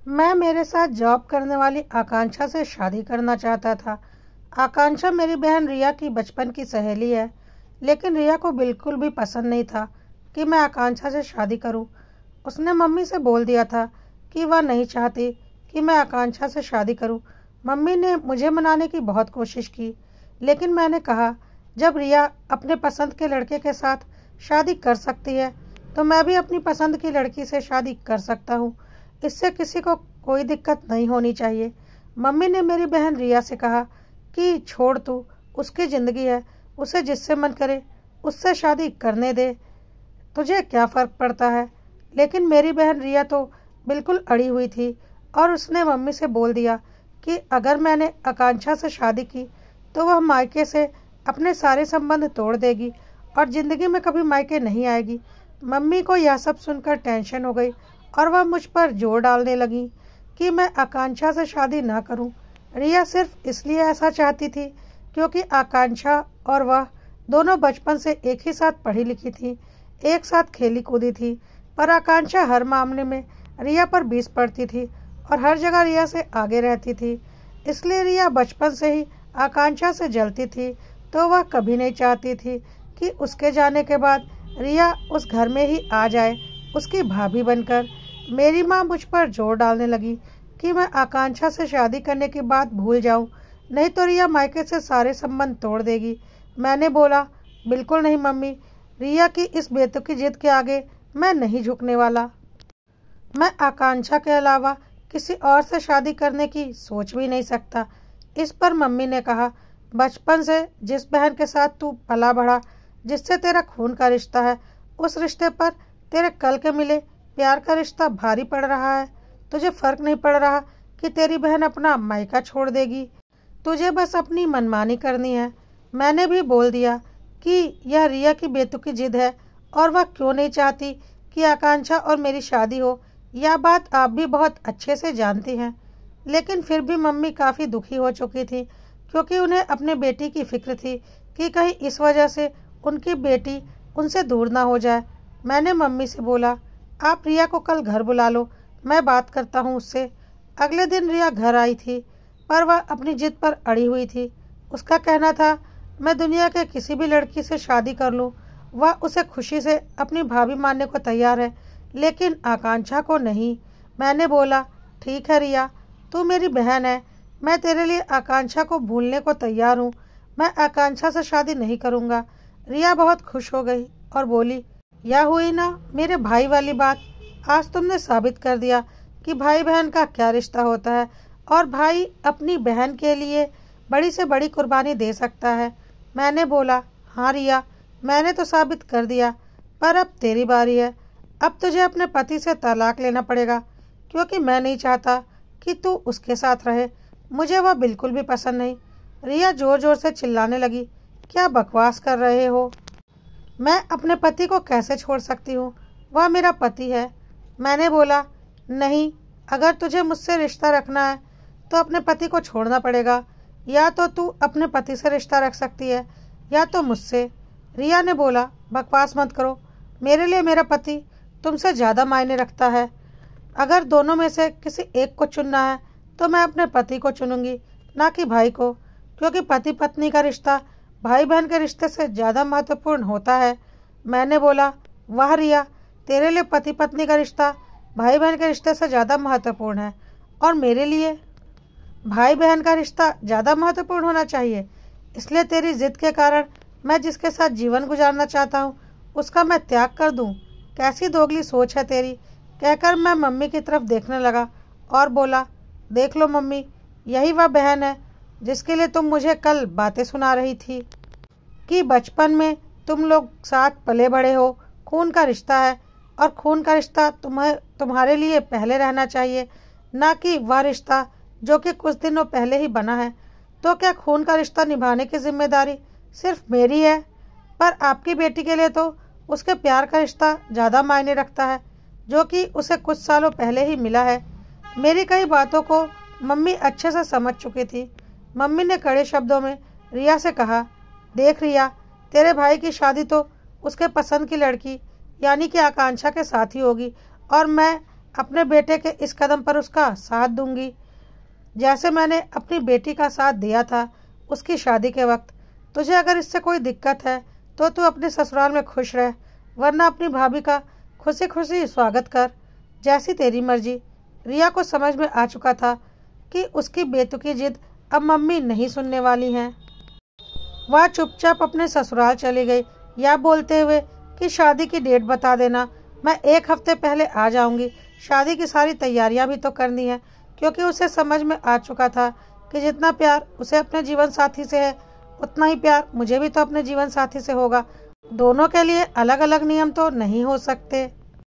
मैं मेरे साथ जॉब करने वाली आकांक्षा से शादी करना चाहता था। आकांक्षा मेरी बहन रिया की बचपन की सहेली है, लेकिन रिया को बिल्कुल भी पसंद नहीं था कि मैं आकांक्षा से शादी करूं। उसने मम्मी से बोल दिया था कि वह नहीं चाहती कि मैं आकांक्षा से शादी करूं। मम्मी ने मुझे मनाने की बहुत कोशिश की, लेकिन मैंने कहा जब रिया अपने पसंद के लड़के के साथ शादी कर सकती है तो मैं भी अपनी पसंद की लड़की से शादी कर सकता हूँ। इससे किसी को कोई दिक्कत नहीं होनी चाहिए। मम्मी ने मेरी बहन रिया से कहा कि छोड़ तू, उसकी ज़िंदगी है, उसे जिससे मन करे उससे शादी करने दे, तुझे क्या फ़र्क पड़ता है। लेकिन मेरी बहन रिया तो बिल्कुल अड़ी हुई थी और उसने मम्मी से बोल दिया कि अगर मैंने आकांक्षा से शादी की तो वह मायके से अपने सारे संबंध तोड़ देगी और ज़िंदगी में कभी मायके नहीं आएगी। मम्मी को यह सब सुनकर टेंशन हो गई और वह मुझ पर जोर डालने लगी कि मैं आकांक्षा से शादी ना करूं। रिया सिर्फ इसलिए ऐसा चाहती थी क्योंकि आकांक्षा और वह दोनों बचपन से एक ही साथ पढ़ी लिखी थी, एक साथ खेली कूदी थी। पर आकांक्षा हर मामले में रिया पर बीस पड़ती थी और हर जगह रिया से आगे रहती थी। इसलिए रिया बचपन से ही आकांक्षा से जलती थी, तो वह कभी नहीं चाहती थी कि उसके जाने के बाद रिया उस घर में ही आ जाए उसकी भाभी बनकर। मेरी माँ मुझ पर जोर डालने लगी कि मैं आकांक्षा से शादी करने की बात भूल जाऊं, नहीं तो रिया मायके से सारे संबंध तोड़ देगी। मैंने बोला बिल्कुल नहीं मम्मी, रिया की इस बेतुकी जिद के आगे मैं नहीं झुकने वाला। मैं आकांक्षा के अलावा किसी और से शादी करने की सोच भी नहीं सकता। इस पर मम्मी ने कहा बचपन से जिस बहन के साथ तू पला बढ़ा, जिससे तेरा खून का रिश्ता है, उस रिश्ते पर तेरे कल के मिले प्यार का रिश्ता भारी पड़ रहा है। तुझे फर्क नहीं पड़ रहा कि तेरी बहन अपना मायका छोड़ देगी, तुझे बस अपनी मनमानी करनी है। मैंने भी बोल दिया कि यह रिया की बेतुकी जिद है और वह क्यों नहीं चाहती कि आकांक्षा और मेरी शादी हो। यह बात आप भी बहुत अच्छे से जानती हैं। लेकिन फिर भी मम्मी काफ़ी दुखी हो चुकी थी, क्योंकि उन्हें अपने बेटी की फिक्र थी कि कहीं इस वजह से उनकी बेटी उनसे दूर ना हो जाए। मैंने मम्मी से बोला आप रिया को कल घर बुला लो, मैं बात करता हूँ उससे। अगले दिन रिया घर आई थी, पर वह अपनी जिद पर अड़ी हुई थी। उसका कहना था मैं दुनिया के किसी भी लड़की से शादी कर लूँ, वह उसे खुशी से अपनी भाभी मानने को तैयार है, लेकिन आकांक्षा को नहीं। मैंने बोला ठीक है रिया, तू मेरी बहन है, मैं तेरे लिए आकांक्षा को भूलने को तैयार हूँ, मैं आकांक्षा से शादी नहीं करूँगा। रिया बहुत खुश हो गई और बोली यह हुई ना मेरे भाई वाली बात, आज तुमने साबित कर दिया कि भाई बहन का क्या रिश्ता होता है और भाई अपनी बहन के लिए बड़ी से बड़ी कुर्बानी दे सकता है। मैंने बोला हाँ रिया, मैंने तो साबित कर दिया, पर अब तेरी बारी है। अब तुझे अपने पति से तलाक लेना पड़ेगा, क्योंकि मैं नहीं चाहता कि तू उसके साथ रहे, मुझे वह बिल्कुल भी पसंद नहीं। रिया जोर जोर से चिल्लाने लगी क्या बकवास कर रहे हो, मैं अपने पति को कैसे छोड़ सकती हूँ, वह मेरा पति है। मैंने बोला नहीं, अगर तुझे मुझसे रिश्ता रखना है तो अपने पति को छोड़ना पड़ेगा, या तो तू अपने पति से रिश्ता रख सकती है या तो मुझसे। रिया ने बोला बकवास मत करो, मेरे लिए मेरा पति तुमसे ज़्यादा मायने रखता है। अगर दोनों में से किसी एक को चुनना है तो मैं अपने पति को चुनूंगी, ना कि भाई को, क्योंकि पति पत्नी का रिश्ता भाई बहन के रिश्ते से ज़्यादा महत्वपूर्ण होता है। मैंने बोला वाह रिया, तेरे लिए पति पत्नी का रिश्ता भाई बहन के रिश्ते से ज़्यादा महत्वपूर्ण है और मेरे लिए भाई बहन का रिश्ता ज़्यादा महत्वपूर्ण होना चाहिए। इसलिए तेरी जिद के कारण मैं जिसके साथ जीवन गुजारना चाहता हूँ उसका मैं त्याग कर दूँ। कैसी दोगली सोच है तेरी। कहकर मैं मम्मी की तरफ देखने लगा और बोला देख लो मम्मी, यही वह बहन है जिसके लिए तुम मुझे कल बातें सुना रही थी कि बचपन में तुम लोग साथ पले बड़े हो, खून का रिश्ता है और खून का रिश्ता तुम्हारे लिए पहले रहना चाहिए, ना कि वह रिश्ता जो कि कुछ दिनों पहले ही बना है। तो क्या खून का रिश्ता निभाने की जिम्मेदारी सिर्फ मेरी है, पर आपकी बेटी के लिए तो उसके प्यार का रिश्ता ज़्यादा मायने रखता है, जो कि उसे कुछ सालों पहले ही मिला है। मेरी कई बातों को मम्मी अच्छे से समझ चुकी थी। मम्मी ने कड़े शब्दों में रिया से कहा देख रिया, तेरे भाई की शादी तो उसके पसंद की लड़की यानी कि आकांक्षा के साथ ही होगी, और मैं अपने बेटे के इस कदम पर उसका साथ दूंगी, जैसे मैंने अपनी बेटी का साथ दिया था उसकी शादी के वक्त। तुझे अगर इससे कोई दिक्कत है तो तू अपने ससुराल में खुश रह, वरना अपनी भाभी का खुशी खुशी स्वागत कर, जैसी तेरी मर्जी। रिया को समझ में आ चुका था कि उसकी बेतुकी जिद अब मम्मी नहीं सुनने वाली हैं। वह चुपचाप अपने ससुराल चली गई, यह बोलते हुए कि शादी की डेट बता देना, मैं 1 हफ्ते पहले आ जाऊंगी। शादी की सारी तैयारियां भी तो करनी है, क्योंकि उसे समझ में आ चुका था कि जितना प्यार उसे अपने जीवन साथी से है उतना ही प्यार मुझे भी तो अपने जीवन साथी से होगा। दोनों के लिए अलग अलग नियम तो नहीं हो सकते।